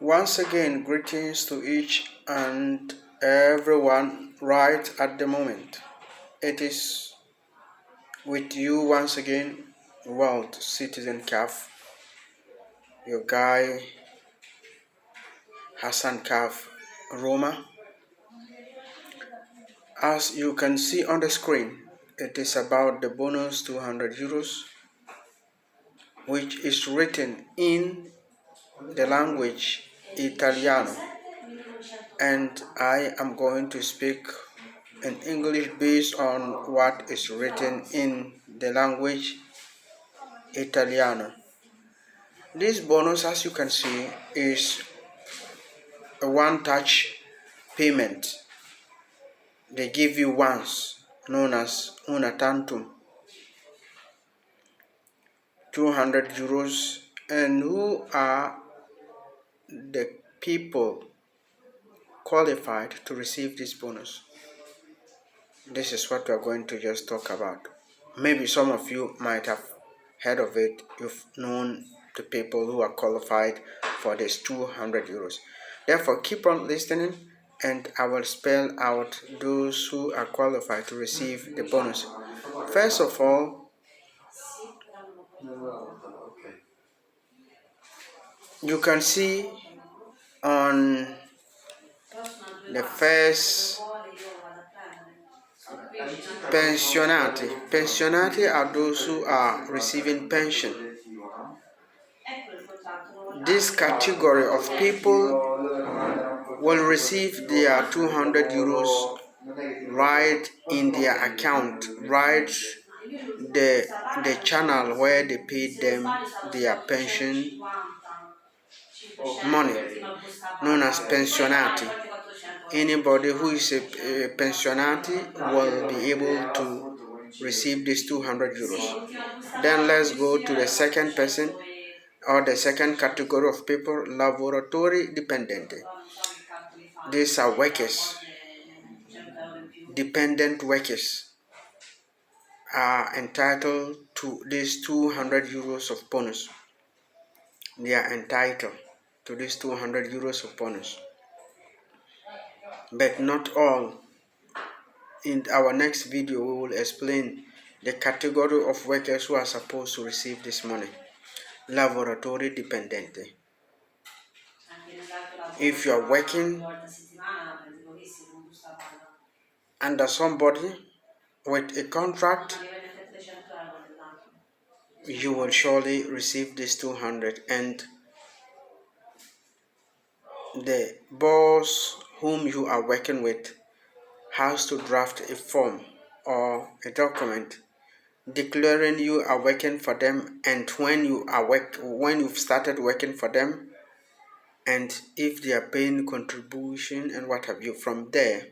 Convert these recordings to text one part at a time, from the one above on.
Once again, greetings to each and everyone right at the moment. It is with you once again, World Citizen CAF, your guy Hassan CAF Roma. As you can see on the screen, it is about the bonus 200 euros, which is written in the language Italiano, and I am going to speak in English based on what is written in the language Italiano. This bonus, as you can see, is a one-touch payment. They give you once, known as una tantum, 200 euros. And who are the people qualified to receive this bonus? This is what we are going to just talk about. Maybe some of you might have heard of it. You've known the people who are qualified for this 200 euros. Therefore, keep on listening and I will spell out those who are qualified to receive the bonus. First of all, you can see on the first pensionati. Pensionati are those who are receiving pension. This category of people will receive their 200 euros right in their account, right the channel where they pay them their pension money, known as pensionati. Anybody who is a pensionati will be able to receive this 200 euros. Then let's go to the second person or the second category of people, lavoratori dipendenti. These are workers, dependent workers are entitled to this 200 euros of bonus. They are entitled to this 200 euros of bonus. But not all. In our next video, we will explain the category of workers who are supposed to receive this money. Lavoratori dipendenti. If you are working under somebody with a contract, you will surely receive this 200, and the boss whom you are working with has to draft a form or a document declaring you are working for them and when you've started working for them, and if they are paying contribution and what have you. From there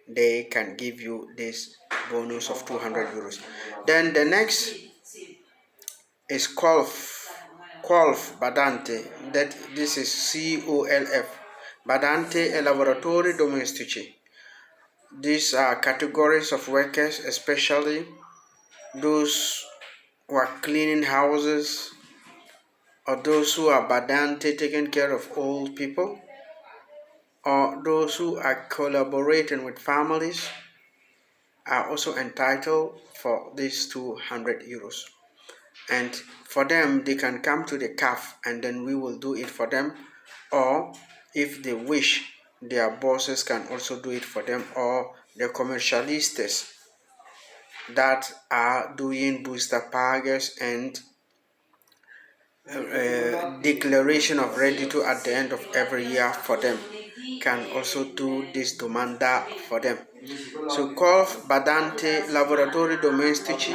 they can give you this bonus of 200 euros. Then the next is Colf Badante, that this is COLF, Badante e lavoratori domestici. These are categories of workers, especially those who are cleaning houses or those who are badante, taking care of old people, or those who are collaborating with families are also entitled for these 200 euros. And for them, they can come to the CAF and then we will do it for them, or if they wish, their bosses can also do it for them, or the commercialistas that are doing booster pages and declaration of reddito at the end of every year for them can also do this domanda for them. So Colf Badante Laboratori Domestici,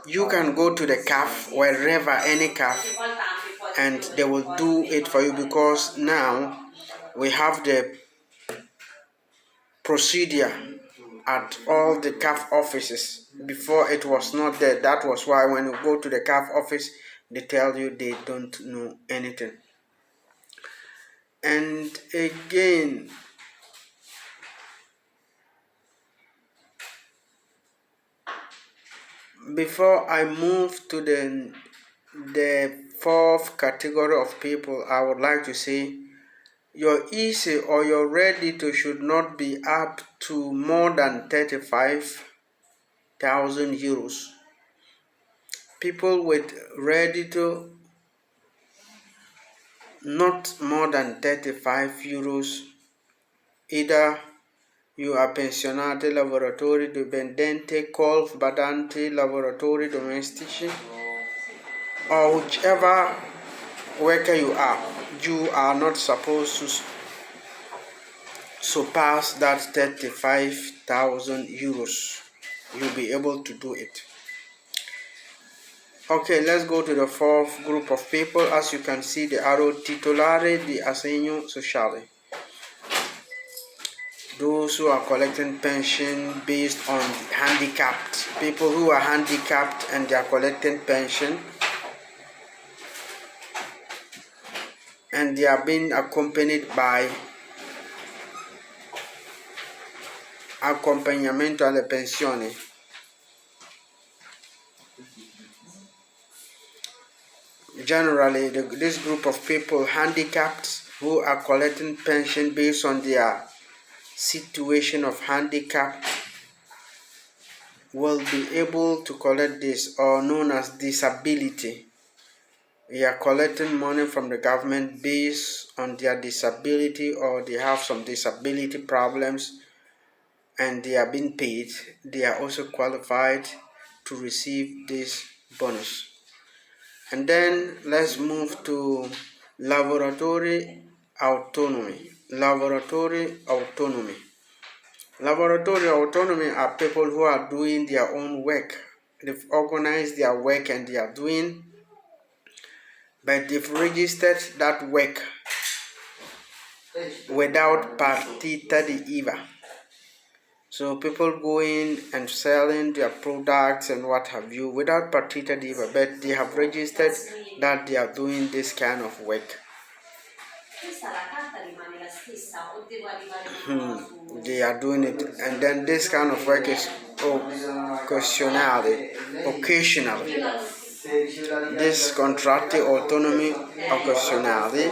you can go to the CAF, wherever, any CAF, and they will do it for you, because now we have the procedure at all the CAF offices. Before it was not there. That was why when you go to the CAF office, they tell you they don't know anything. And again, before I move to the fourth category of people, I would like to say Your easy or your ready to should not be up to more than 35,000 euros. People with ready to not more than 35 euros, either you are pensionati, lavoratori dipendenti, colf, badanti, lavoratori domestici, or whichever worker you are not supposed to surpass that 35,000 euros. You'll be able to do it. Okay, let's go to the fourth group of people. As you can see, the arrow titolare di assegno sociale. Those who are collecting pension based on handicapped people who are handicapped and they are collecting pension and they are being accompanied by accompagnamento alle pensioni. Generally, this group of people handicapped who are collecting pension based on their situation of handicap will be able to collect this, or known as disability. They are collecting money from the government based on their disability, or they have some disability problems and they are being paid. They are also qualified to receive this bonus. And then let's move to laboratory autonomy. Laboratory autonomy. Laboratory autonomy are people who are doing their own work. They've organized their work and they are doing, but they've registered that work without partita di IVA. So people going and selling their products and what have you without partita di IVA, but they have registered that they are doing this kind of work. They are doing it, and then this kind of work is occasionally. This contratti autonomy occasionally,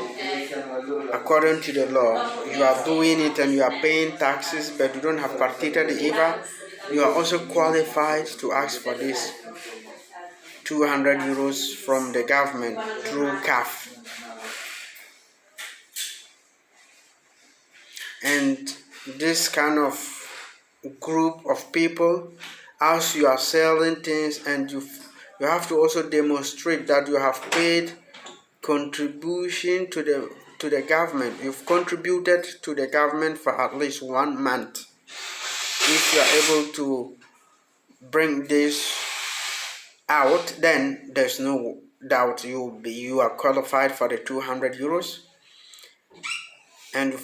according to the law, you are doing it and you are paying taxes, but you don't have partita di IVA. You are also qualified to ask for this 200 euros from the government through CAF. And this kind of group of people, as you are selling things, and you have to also demonstrate that you have paid contribution to the government. You've contributed to the government for at least 1 month. If you are able to bring this out, then there's no doubt you are qualified for the 200 euros. And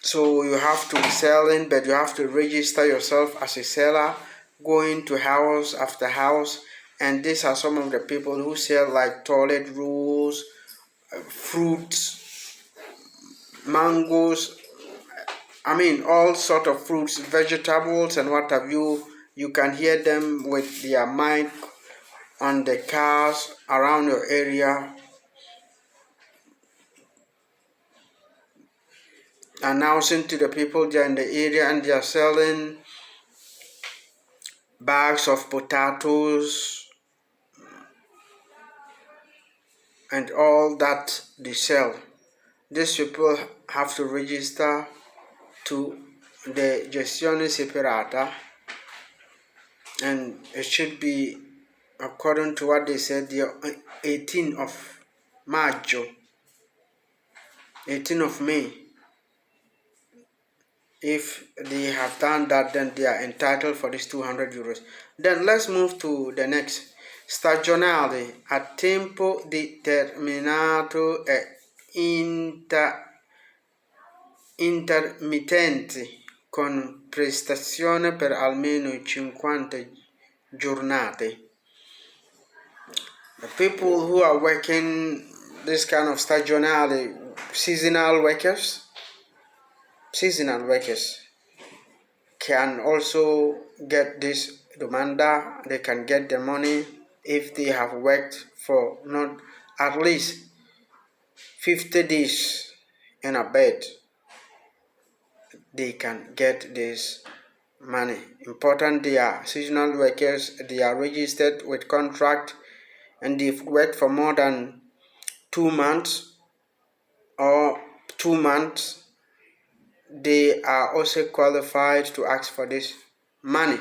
so you have to be selling, but you have to register yourself as a seller, going to house after house. And these are some of the people who sell like toilet rolls, fruits, mangoes, all sort of fruits, vegetables and what have you. You can hear them with their mic on the cars around your area, announcing to the people they're in the area, and they are selling bags of potatoes and all that they sell. These people have to register to the gestione separata, and it should be, according to what they said, the 18th of Maggio, 18th of May. If they have done that, then they are entitled for this 200 euros. Then let's move to the next. Stagionale, a tempo determinato e intermittenti, con prestazione per almeno 50 giornate. The people who are working this kind of stagionale, seasonal workers can also get this domanda. They can get the money if they have worked for not at least 50 days in a bed, they can get this money. Important, they are seasonal workers, they are registered with contract, and they've worked for more than 2 months or 2 months, they are also qualified to ask for this money.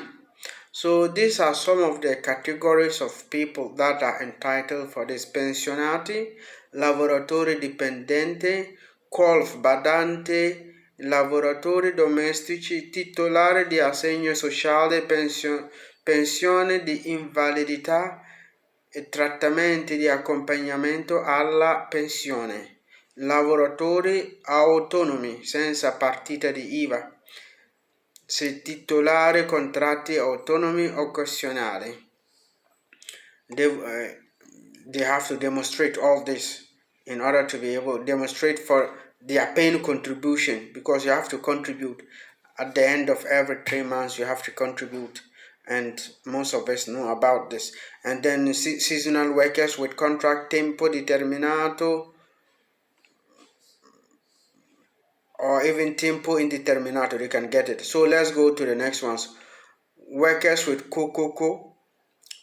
So these are some of the categories of people that are entitled for this: pensionati, lavoratori dipendenti, colf badante, lavoratori domestici, titolari di assegno sociale, pensione di invalidità e trattamenti di accompagnamento alla pensione, lavoratori autonomi senza partita di IVA, se titolare contratti autonomi occasionali. They have to demonstrate all this in order to be able to demonstrate for their paying contribution, because you have to contribute at the end of every 3 months. You have to contribute, and most of us know about this. And then seasonal workers with contract tempo determinato or even tempo indeterminato, they can get it. So let's go to the next ones. Workers with COCOCO.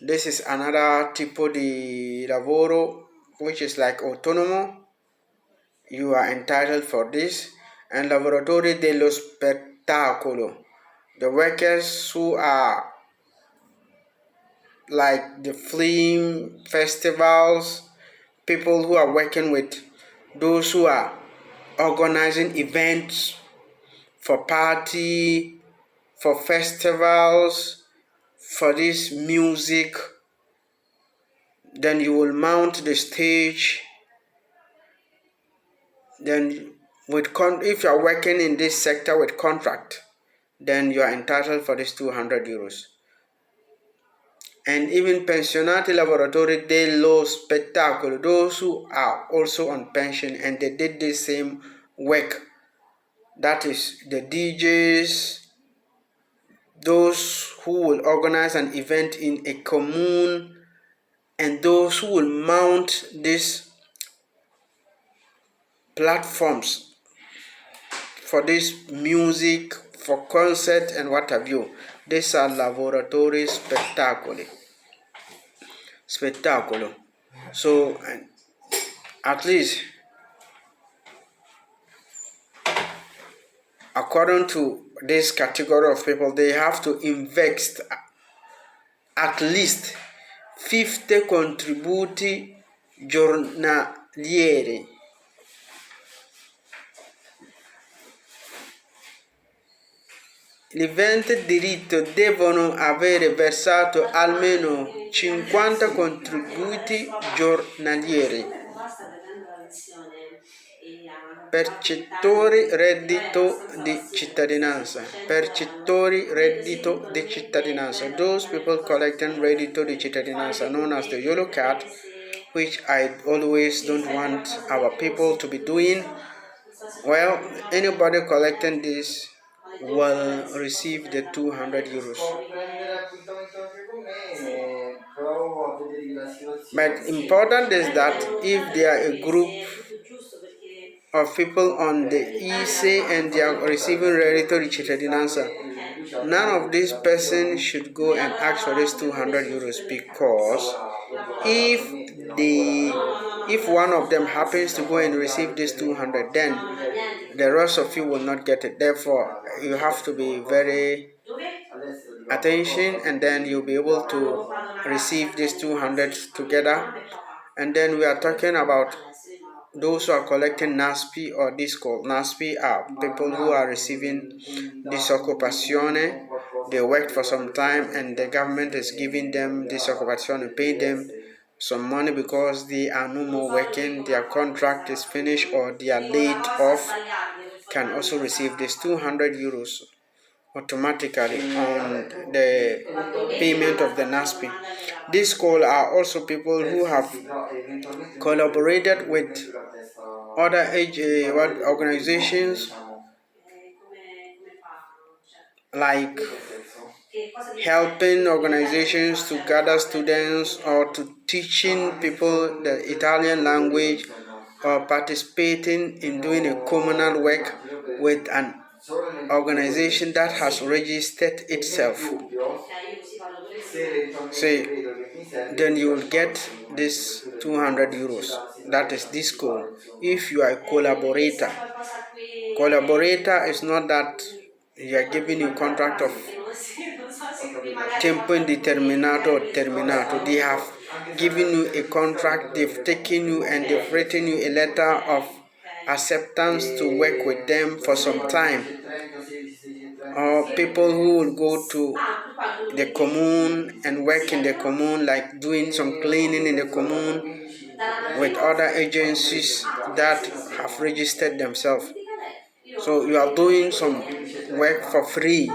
This is another tipo di lavoro which is like autonomo. You are entitled for this. And lavoratori dello spettacolo, the workers who are like the film festivals, people who are working with those who are organizing events for party, for festivals, for this music. Then you will mount the stage. Then if you are working in this sector with contract, then you are entitled for this 200 euros. And even pensionati lavoratori dello spettacolo, those who are also on pension and they did the same work, that is the DJs, those who will organize an event in a commune, and those who will mount these platforms for this music, for concert and what have you. These are lavoratori spettacolo. So at least according to this category of people, they have to invest at least 50 contributi giornalieri. Gli aventi diritto devono avere versato almeno 50 contributi giornalieri. Percettori reddito di cittadinanza. Percettori reddito di cittadinanza. Those people collecting reddito di cittadinanza, known as the yellow card, which I always don't want our people to be doing. Well, anybody collecting this will receive the 200 euros. But important is that if they are a group of people on the ISE and they are receiving reddito di cittadinanza, none of these persons should go and ask for this 200 euros, because if one of them happens to go and receive this 200, then the rest of you will not get it. Therefore, you have to be very attention, and then you'll be able to receive this 200 together. And then we are talking about those who are collecting NASPI, or this called NASPI, are people who are receiving disoccupazione. They worked for some time and the government is giving them disoccupazione, pay them some money because they are no more working, their contract is finished or they are laid off, can also receive this 200 euros automatically on the payment of the NASPI. These call are also people who have collaborated with other organizations, like helping organizations to gather students or to teaching people the Italian language or participating in doing a communal work with an organization that has registered itself. Say, then you will get this 200 euros. That is this code. If you are a collaborator, collaborator is not that you are giving you contract of tempo indeterminato or terminato. They have given you a contract, they've taken you and they've written you a letter of acceptance to work with them for some time. Or people who will go to the commune and work in the commune, like doing some cleaning in the commune with other agencies that have registered themselves. So you are doing some work for free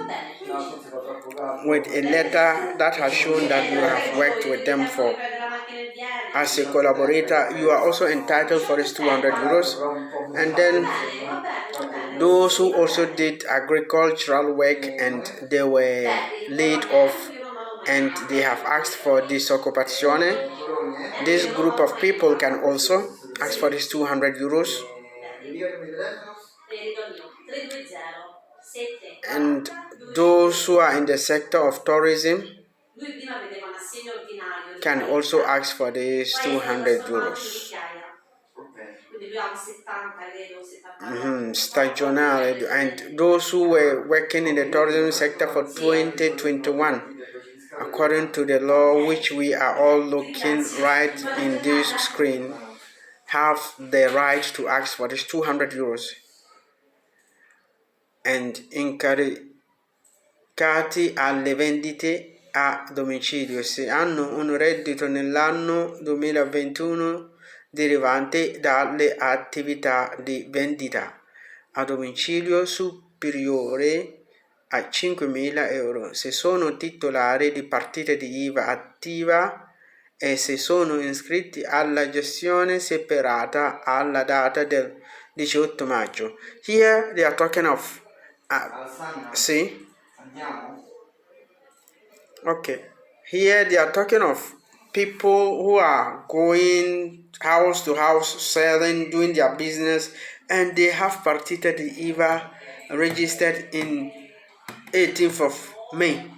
with a letter that has shown that you have worked with them for. As a collaborator, you are also entitled for this 200 euros. And then those who also did agricultural work and they were laid off and they have asked for disoccupazione, this group of people can also ask for this 200 euros. And those who are in the sector of tourism can also ask for this 200 euros. Stagionale, and those who were working in the tourism sector for 2021, according to the law which we are all looking right in this screen, have the right to ask for this 200 euros. And incaricati alle vendite a domicilio se hanno un reddito nell'anno 2021 derivante dalle attività di vendita a domicilio superiore a 5.000 euro, se sono titolari di partita di IVA attiva e se sono iscritti alla gestione separata alla data del 18 maggio. Here they are talking of see? Okay. Here they are talking of people who are going house to house, selling, doing their business, and they have partita di IVA registered in 18th of May,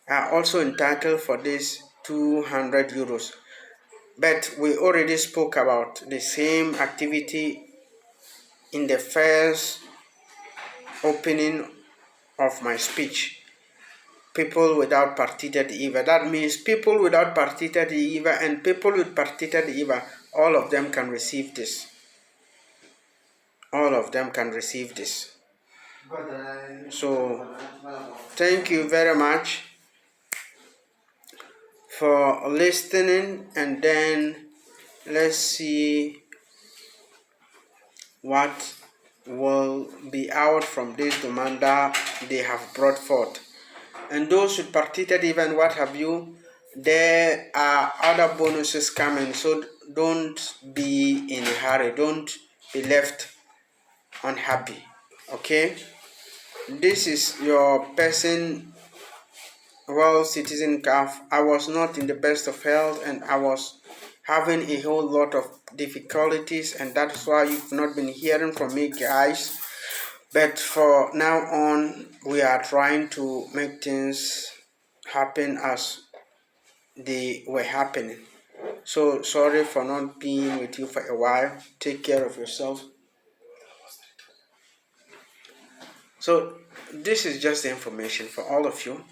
are also entitled for this 200 euros. But we already spoke about the same activity in the first opening of my speech. People without partita di IVA. That means people without partita di IVA and people with partita di IVA, all of them can receive this. All of them can receive this. So, thank you very much for listening, and then let's see what will be out from this demanda they have brought forth. And those with partita even what have you, there are other bonuses coming, so don't be in a hurry, don't be left unhappy. Okay, this is your person, well, citizen CAF. I was not in the best of health and I was having a whole lot of difficulties, and that's why you've not been hearing from me, guys. But for now on, we are trying to make things happen as they were happening. So sorry for not being with you for a while. Take care of yourself. So this is just the information for all of you.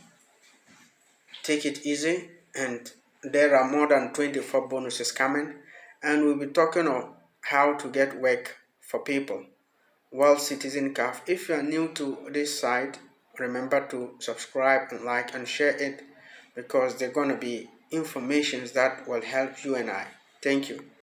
Take it easy, and there are more than 24 bonuses coming, and we'll be talking on how to get work for people. Well, Citizen CAF, if you are new to this site, remember to subscribe and like and share it, because they're going to be informations that will help you and I. Thank you.